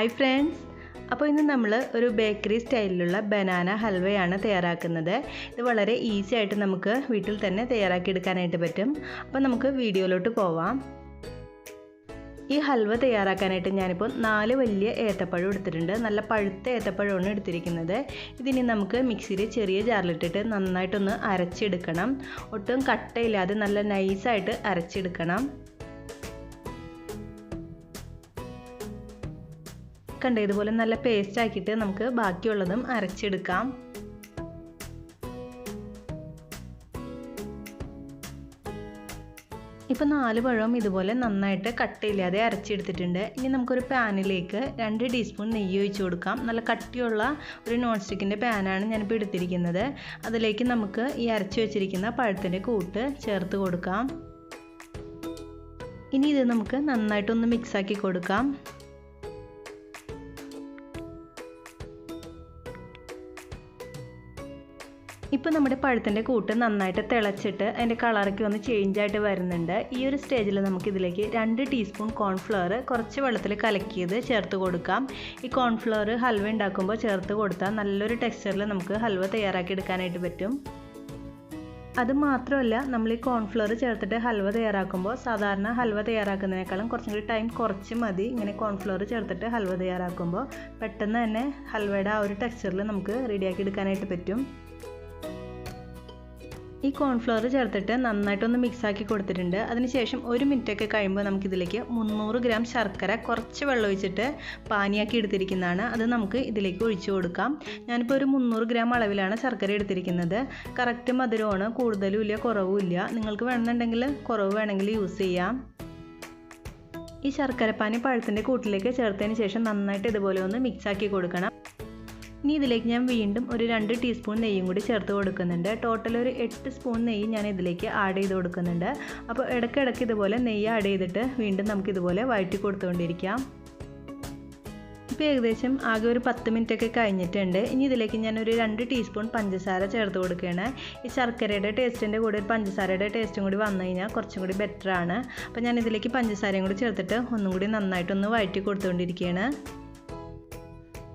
Hi friends! അപ്പോൾ ഇന്ന് നമ്മൾ ഒരു ബേക്കറി സ്റ്റൈലിലുള്ള ബനാന ഹൽവയാണ് തയ്യാറാക്കുന്നത്. ഇത് വളരെ ഈസി ആയിട്ട് നമുക്ക് വീട്ടിൽ തന്നെ തയ്യാറാക്കി എടുക്കാനായിട്ട് പറ്റും. അപ്പോൾ നമുക്ക് വീഡിയോയിലോട്ട് പോവാം. ഈ ഹൽവ തയ്യാറാക്കാനായിട്ട് ഞാനിപ്പോൾ 4 വലിയ ഏത്തപ്പഴം എടുത്തിട്ടുണ്ട്. നല്ല പഴുത്ത ഏത്തപ്പഴമാണ് എടുത്തിരിക്കുന്നത്. ഇതിനി നമുക്ക് മിക്സിയിൽ ചെറിയ ജാറിലിട്ടിട്ട് നന്നായിട്ടൊന്ന് അരച്ചെടുക്കണം. ഒട്ടും കട്ടയില്ലാതെ നല്ല നൈസായിട്ട് അരച്ചെടുക്കണം. കണ്ട ഇതുപോലെ നല്ല പേസ്റ്റ് ആക്കിയിട്ട് നമുക്ക് ബാക്കിയുള്ളതും അരച്ചെടുക്കാം. ഇപ്പോൾ 4 പഴവും ഇതുപോലെ നന്നായിട്ട് കട്ടയില്ലാതെ അരച്ചെടുത്തിട്ടുണ്ട്. ഇനി നമുക്കൊരു പാനിലേക്ക് 2 ടീസ്പൂൺ നെയ്യ് ഒഴിച്ച് കൊടുക്കാം. നല്ല കട്ടിയുള്ള ഒരു നോൺ സ്റ്റിക്കിൻ്റെ പാനാണ് ഞാനിപ്പോൾ എടുത്തിരിക്കുന്നത്. അതിലേക്ക് നമുക്ക് ഈ അരച്ച് വെച്ചിരിക്കുന്ന പഴത്തിൻ്റെ കൂട്ട് ചേർത്ത് കൊടുക്കാം. ഇനി ഇത് നമുക്ക് നന്നായിട്ടൊന്ന് മിക്സാക്കി കൊടുക്കാം. ഇപ്പോൾ നമ്മുടെ പഴത്തിൻ്റെ കൂട്ട് നന്നായിട്ട് തിളച്ചിട്ട് അതിൻ്റെ കളറൊക്കെ ഒന്ന് ചേഞ്ച് ആയിട്ട് വരുന്നുണ്ട്. ഈ ഒരു സ്റ്റേജിൽ നമുക്കിതിലേക്ക് 2 ടീസ്പൂൺ കോൺഫ്ലവർ കുറച്ച് വെള്ളത്തിൽ കലക്കിയത് ചേർത്ത് കൊടുക്കാം. ഈ കോൺഫ്ലവർ ഹൽവ ഉണ്ടാക്കുമ്പോൾ ചേർത്ത് കൊടുത്താൽ നല്ലൊരു ടെക്സ്ചറിൽ നമുക്ക് ഹൽവ തയ്യാറാക്കി എടുക്കാനായിട്ട് പറ്റും. അത് മാത്രമല്ല, നമ്മൾ ഈ കോൺഫ്ലവർ ചേർത്തിട്ട് ഹൽവ തയ്യാറാക്കുമ്പോൾ സാധാരണ ഹൽവ തയ്യാറാക്കുന്നതിനേക്കാളും കുറച്ചും കൂടി ടൈം കുറച്ച് മതി. ഇങ്ങനെ കോൺഫ്ലവർ ചേർത്തിട്ട് ഹൽവ തയ്യാറാക്കുമ്പോൾ പെട്ടെന്ന് തന്നെ ഹൽവയുടെ ആ ഒരു ടെക്സ്ചറിൽ നമുക്ക് റെഡിയാക്കി എടുക്കാനായിട്ട് പറ്റും. ഈ കോൺഫ്ലവർ ചേർത്തിട്ട് നന്നായിട്ടൊന്ന് മിക്സാക്കി കൊടുത്തിട്ടുണ്ട്. അതിനുശേഷം 1 മിനിറ്റൊക്കെ കഴിയുമ്പോൾ നമുക്കിതിലേക്ക് 300 ഗ്രാം ശർക്കര കുറച്ച് വെള്ളം ഒഴിച്ചിട്ട് പാനിയാക്കി എടുത്തിരിക്കുന്നതാണ്. അത് നമുക്ക് ഇതിലേക്ക് ഒഴിച്ചു കൊടുക്കാം. ഞാനിപ്പോൾ ഒരു 300 ഗ്രാം അളവിലാണ് ശർക്കര എടുത്തിരിക്കുന്നത്. കറക്റ്റ് മധുരമാണ്, കൂടുതലും ഇല്ല കുറവും ഇല്ല. നിങ്ങൾക്ക് വേണമെന്നുണ്ടെങ്കിൽ കുറവ് വേണമെങ്കിൽ യൂസ് ചെയ്യാം. ഈ ശർക്കരപ്പാനി പഴത്തിൻ്റെ കൂട്ടിലേക്ക് ചേർത്തതിന് ശേഷം നന്നായിട്ട് ഇതുപോലെ ഒന്ന് മിക്സാക്കി കൊടുക്കണം. ഇനി ഇതിലേക്ക് ഞാൻ വീണ്ടും ഒരു 2 ടീസ്പൂൺ നെയ്യും കൂടി ചേർത്ത് കൊടുക്കുന്നുണ്ട്. ടോട്ടൽ ഒരു 8 സ്പൂൺ നെയ്യ് ഞാൻ ഇതിലേക്ക് ആഡ് ചെയ്ത് കൊടുക്കുന്നുണ്ട്. അപ്പോൾ ഇടയ്ക്കിടയ്ക്ക് ഇതുപോലെ നെയ്യ് ആഡ് ചെയ്തിട്ട് വീണ്ടും നമുക്കിതുപോലെ വഴറ്റി കൊടുത്തുകൊണ്ടിരിക്കാം. ഇപ്പോൾ ഏകദേശം ആകെ ഒരു 10 മിനിറ്റൊക്കെ കഴിഞ്ഞിട്ടുണ്ട്. ഇനി ഇതിലേക്ക് ഞാനൊരു 2 ടീസ്പൂൺ പഞ്ചസാര ചേർത്ത് കൊടുക്കുകയാണ്. ഈ ശർക്കരയുടെ ടേസ്റ്റിൻ്റെ കൂടെ ഒരു പഞ്ചസാരയുടെ ടേസ്റ്റും കൂടി വന്നു കഴിഞ്ഞാൽ കുറച്ചും കൂടി ബെറ്ററാണ്. അപ്പോൾ ഞാൻ ഇതിലേക്ക് പഞ്ചസാരയും കൂടി ചേർത്തിട്ട് ഒന്നും കൂടി നന്നായിട്ടൊന്ന് വഴറ്റി കൊടുത്തുകൊണ്ടിരിക്കുകയാണ്.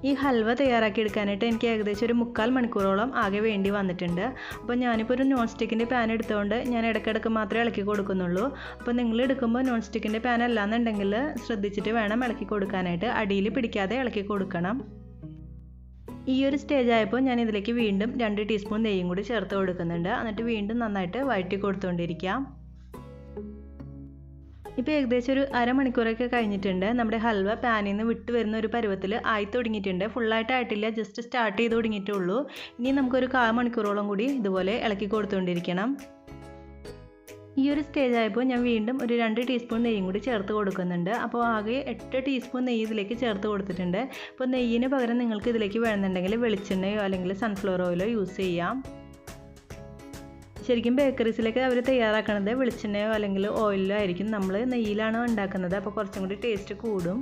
ഈ ഹൽവ തയ്യാറാക്കി എടുക്കാനായിട്ട് എനിക്ക് ഏകദേശം ഒരു 3/4 മണിക്കൂറോളം ആകെ വേണ്ടി വന്നിട്ടുണ്ട്. അപ്പോൾ ഞാനിപ്പോൾ ഒരു നോൺ സ്റ്റിക്കിൻ്റെ പാൻ എടുത്തുകൊണ്ട് ഞാൻ ഇടയ്ക്കിടയ്ക്ക് മാത്രമേ ഇളക്കി കൊടുക്കുന്നുള്ളൂ. അപ്പോൾ നിങ്ങൾ എടുക്കുമ്പോൾ നോൺ സ്റ്റിക്കിൻ്റെ പാൻ അല്ലാന്നുണ്ടെങ്കിൽ ശ്രദ്ധിച്ചിട്ട് വേണം ഇളക്കി കൊടുക്കാനായിട്ട്. അടിയിൽ പിടിക്കാതെ ഇളക്കി കൊടുക്കണം. ഈ ഒരു സ്റ്റേജ് ആയപ്പോൾ ഞാൻ ഇതിലേക്ക് വീണ്ടും 2 ടീസ്പൂൺ നെയ്യും കൂടി ചേർത്ത് കൊടുക്കുന്നുണ്ട്. എന്നിട്ട് വീണ്ടും നന്നായിട്ട് വഴറ്റി കൊടുത്തുകൊണ്ടിരിക്കാം. ഇപ്പോൾ ഏകദേശം ഒരു അരമണിക്കൂറൊക്കെ കഴിഞ്ഞിട്ടുണ്ട്. നമ്മുടെ ഹൽവ പാനിൽ നിന്ന് വിട്ട് വരുന്ന ഒരു പരുവത്തിൽ ആയി തുടങ്ങിയിട്ടുണ്ട്. ഫുള്ളായിട്ടായിട്ടില്ല, ജസ്റ്റ് സ്റ്റാർട്ട് ചെയ്ത് തുടങ്ങിയിട്ടുള്ളൂ. ഇനി നമുക്കൊരു 1/4 മണിക്കൂറോളം കൂടി ഇതുപോലെ ഇളക്കി കൊടുത്തുകൊണ്ടിരിക്കണം. ഈ ഒരു സ്റ്റേജ് ആയപ്പോൾ ഞാൻ വീണ്ടും ഒരു 2 ടീസ്പൂൺ നെയ്യും കൂടി ചേർത്ത് കൊടുക്കുന്നുണ്ട്. അപ്പോൾ ആകെ 8 ടീസ്പൂൺ നെയ്യ് ഇതിലേക്ക് ചേർത്ത് കൊടുത്തിട്ടുണ്ട്. അപ്പോൾ നെയ്യിന് പകരം നിങ്ങൾക്ക് ഇതിലേക്ക് വേണമെന്നുണ്ടെങ്കിൽ വെളിച്ചെണ്ണയോ അല്ലെങ്കിൽ സൺഫ്ലവർ ഓയിലോ യൂസ് ചെയ്യാം. ശരിക്കും ബേക്കറീസിലേക്ക് അവർ തയ്യാറാക്കുന്നത് വെളിച്ചെണ്ണയോ അല്ലെങ്കിൽ ഓയിലോ ആയിരിക്കും. നമ്മൾ നെയ്യിലാണ് ഉണ്ടാക്കുന്നത്, അപ്പോൾ കുറച്ചും കൂടി ടേസ്റ്റ് കൂടും.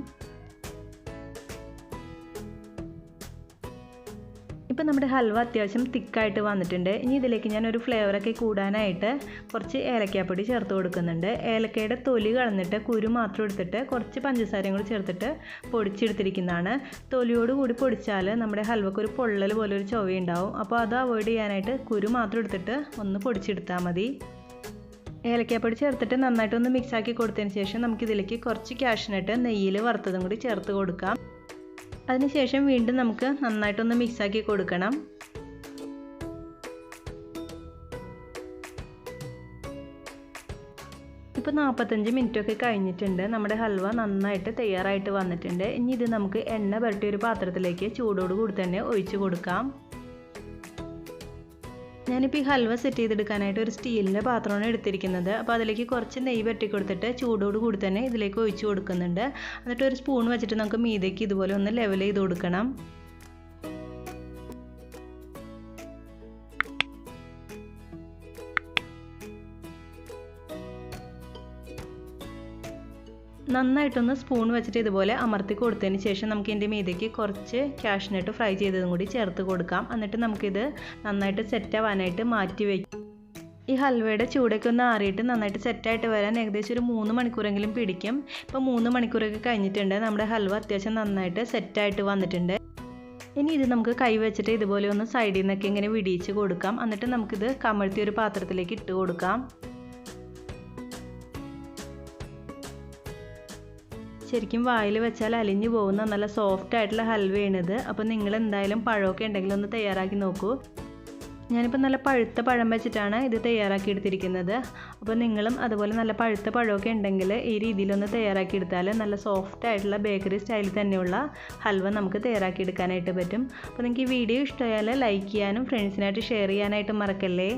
ഇപ്പോൾ നമ്മുടെ ഹൽവ അത്യാവശ്യം തിക്കായിട്ട് വന്നിട്ടുണ്ട്. ഇനി ഇതിലേക്ക് ഞാൻ ഒരു ഫ്ലേവറൊക്കെ കൂടാനായിട്ട് കുറച്ച് ഏലക്കാപ്പൊടി ചേർത്ത് കൊടുക്കുന്നുണ്ട്. ഏലക്കയുടെ തൊലി കളഞ്ഞിട്ട് കുരു മാത്രം എടുത്തിട്ട് കുറച്ച് പഞ്ചസാരയും കൂടി ചേർത്തിട്ട് പൊടിച്ചെടുത്തിരിക്കുന്നതാണ്. തൊലിയോട് കൂടി പൊടിച്ചാൽ നമ്മുടെ ഹൽവക്ക് ഒരു പൊള്ളൽ പോലെ ഒരു ചൊവയുണ്ടാവും. അപ്പോൾ അത് അവോയ്ഡ് ചെയ്യാനായിട്ട് കുരു മാത്രം എടുത്തിട്ട് ഒന്ന് പൊടിച്ചെടുത്താൽ മതി. ഏലക്കാപ്പൊടി ചേർത്തിട്ട് നന്നായിട്ടൊന്ന് മിക്സാക്കി കൊടുത്തതിന് ശേഷം നമുക്കിതിലേക്ക് കുറച്ച് കാഷ്നട്ട് നെയ്യിൽ വറുത്തതും കൂടി ചേർത്ത് കൊടുക്കാം. അതിനുശേഷം വീണ്ടും നമുക്ക് നന്നായിട്ടൊന്ന് മിക്സാക്കി കൊടുക്കണം. ഇപ്പോൾ 45 മിനിറ്റൊക്കെ കഴിഞ്ഞിട്ടുണ്ട്. നമ്മുടെ ഹൽവ നന്നായിട്ട് തയ്യാറായിട്ട് വന്നിട്ടുണ്ട്. ഇനി ഇത് നമുക്ക് എണ്ണ പുരട്ടിയ ഒരു പാത്രത്തിലേക്ക് ചൂടോട് കൂടി തന്നെ ഒഴിച്ച് കൊടുക്കാം. ഞാനിപ്പോൾ ഈ ഹൽവ സെറ്റ് ചെയ്തെടുക്കാനായിട്ട് ഒരു സ്റ്റീലിൻ്റെ പാത്രമാണ് എടുത്തിരിക്കുന്നത്. അപ്പോൾ അതിലേക്ക് കുറച്ച് നെയ്യ് പറ്റി കൊടുത്തിട്ട് ചൂടോട് കൂടി തന്നെ ഇതിലേക്ക് ഒഴിച്ച് കൊടുക്കുന്നുണ്ട്. എന്നിട്ട് ഒരു സ്പൂൺ വെച്ചിട്ട് നമുക്ക് മീതയ്ക്ക് ഇതുപോലെ ഒന്ന് ലെവൽ ചെയ്ത് കൊടുക്കണം. നന്നായിട്ടൊന്ന് സ്പൂൺ വെച്ചിട്ട് ഇതുപോലെ അമർത്തി കൊടുത്തതിന് ശേഷം നമുക്ക് ഇതിൻ്റെ മീതയ്ക്ക് കുറച്ച് കാഷ്നട്ട് ഫ്രൈ ചെയ്തതും കൂടി ചേർത്ത് കൊടുക്കാം. എന്നിട്ട് നമുക്കിത് നന്നായിട്ട് സെറ്റ് ആവാനായിട്ട് മാറ്റി വയ്ക്കും. ഈ ഈ ഹൽവയുടെ ചൂടൊക്കെ ഒന്ന് ആറിയിട്ട് നന്നായിട്ട് സെറ്റായിട്ട് വരാൻ ഏകദേശം ഒരു 3 മണിക്കൂറെങ്കിലും പിടിക്കും. ഇപ്പോൾ 3 മണിക്കൂറൊക്കെ കഴിഞ്ഞിട്ടുണ്ട്. നമ്മുടെ ഹൽവ അത്യാവശ്യം നന്നായിട്ട് സെറ്റായിട്ട് വന്നിട്ടുണ്ട്. ഇനി ഇത് നമുക്ക് കൈ വെച്ചിട്ട് ഇതുപോലെ ഒന്ന് സൈഡിൽ നിന്നൊക്കെ ഇങ്ങനെ വിടിയിച്ച് കൊടുക്കാം. എന്നിട്ട് നമുക്കിത് കമഴ്ത്തി ഒരു പാത്രത്തിലേക്ക് ഇട്ട് കൊടുക്കാം. ശരിക്കും വായിൽ വെച്ചാൽ അലിഞ്ഞു പോകുന്ന നല്ല സോഫ്റ്റ് ആയിട്ടുള്ള ഹൽവയാണിത്. അപ്പോൾ നിങ്ങൾ എന്തായാലും പഴമൊക്കെ ഉണ്ടെങ്കിൽ ഒന്ന് തയ്യാറാക്കി നോക്കൂ. ഞാനിപ്പോൾ നല്ല പഴുത്ത പഴം വെച്ചിട്ടാണ് ഇത് തയ്യാറാക്കി എടുത്തിരിക്കുന്നത്. അപ്പോൾ നിങ്ങളും അതുപോലെ നല്ല പഴുത്ത പഴമൊക്കെ ഉണ്ടെങ്കിൽ ഈ രീതിയിലൊന്ന് തയ്യാറാക്കി എടുത്താൽ നല്ല സോഫ്റ്റ് ആയിട്ടുള്ള ബേക്കറി സ്റ്റൈലിൽ തന്നെയുള്ള ഹൽവ നമുക്ക് തയ്യാറാക്കി എടുക്കാനായിട്ട് പറ്റും. അപ്പോൾ നിങ്ങൾക്ക് ഈ വീഡിയോ ഇഷ്ടമായാൽ ലൈക്ക് ചെയ്യാനും ഫ്രണ്ട്സിനായിട്ട് ഷെയർ ചെയ്യാനായിട്ട് മറക്കല്ലേ.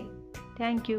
താങ്ക്